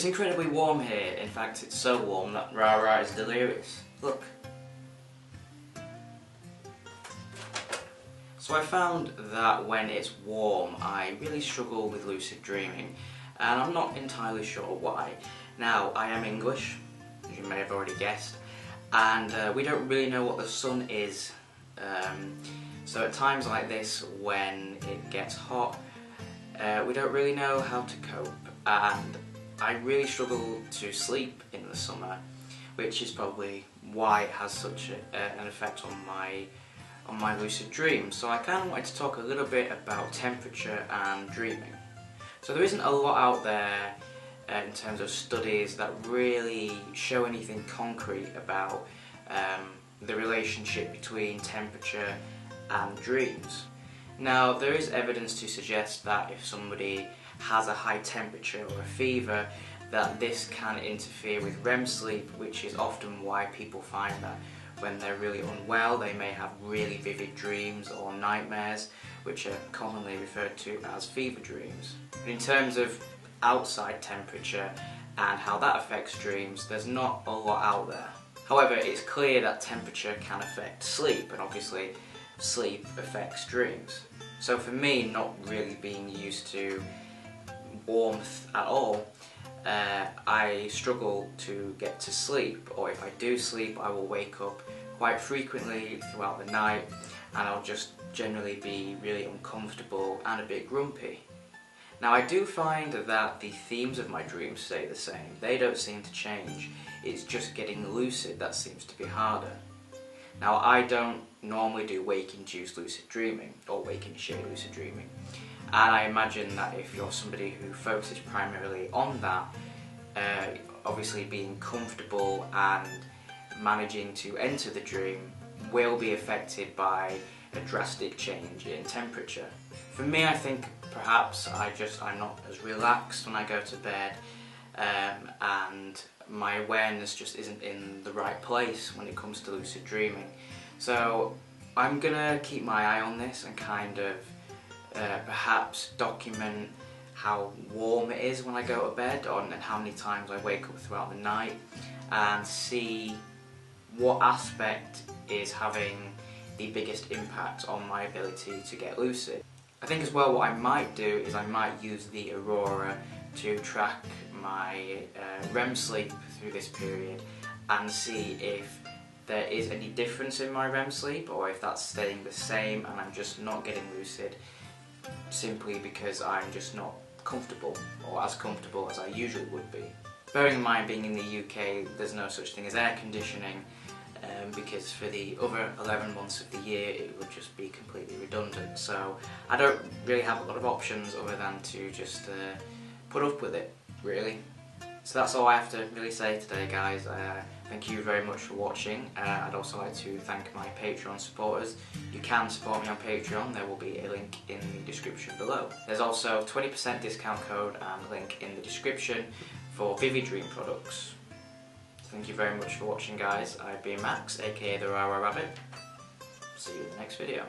It's incredibly warm here. In fact, it's so warm that Ra is delirious. Look. So I found that when it's warm, I really struggle with lucid dreaming, and I'm not entirely sure why. Now, I am English, as you may have already guessed, and we don't really know what the sun is. So at times like this, when it gets hot, we don't really know how to cope, and I really struggle to sleep in the summer, which is probably why it has such an effect on my lucid dreams. So I kind of wanted to talk a little bit about temperature and dreaming. So there isn't a lot out there in terms of studies that really show anything concrete about the relationship between temperature and dreams. Now, there is evidence to suggest that if somebody has a high temperature or a fever, that this can interfere with REM sleep, which is often why people find that when they're really unwell they may have really vivid dreams or nightmares, which are commonly referred to as fever dreams. But in terms of outside temperature and how that affects dreams, there's not a lot out there. However, it's clear that temperature can affect sleep, and obviously sleep affects dreams. So for me, not really being used to warmth at all, I struggle to get to sleep, or if I do sleep I will wake up quite frequently throughout the night, and I'll just generally be really uncomfortable and a bit grumpy. Now, I do find that the themes of my dreams stay the same. They don't seem to change. It's just getting lucid that seems to be harder. Now, I don't normally do wake-induced lucid dreaming or wake-initiated lucid dreaming, and I imagine that if you're somebody who focuses primarily on that, obviously being comfortable and managing to enter the dream will be affected by a drastic change in temperature. For me, I think perhaps I'm not as relaxed when I go to bed, and my awareness just isn't in the right place when it comes to lucid dreaming. So I'm gonna keep my eye on this and kind of perhaps document how warm it is when I go to bed, and how many times I wake up throughout the night, and see what aspect is having the biggest impact on my ability to get lucid. I think as well what I might do is I might use the Aurora to track my REM sleep through this period and see if there is any difference in my REM sleep, or if that's staying the same and I'm just not getting lucid simply because I'm just not comfortable, or as comfortable as I usually would be. Bearing in mind, being in the UK, there's no such thing as air conditioning, because for the other 11 months of the year it would just be completely redundant. So I don't really have a lot of options other than to just put up with it, really. So that's all I have to really say today, guys. Thank you very much for watching. I'd also like to thank my Patreon supporters. You can support me on Patreon. There will be a link in the description below. There's also a 20% discount code and a link in the description for Vivid Dream products. Thank you very much for watching, guys. I've been Max, aka TheRaRaRabbit. See you in the next video.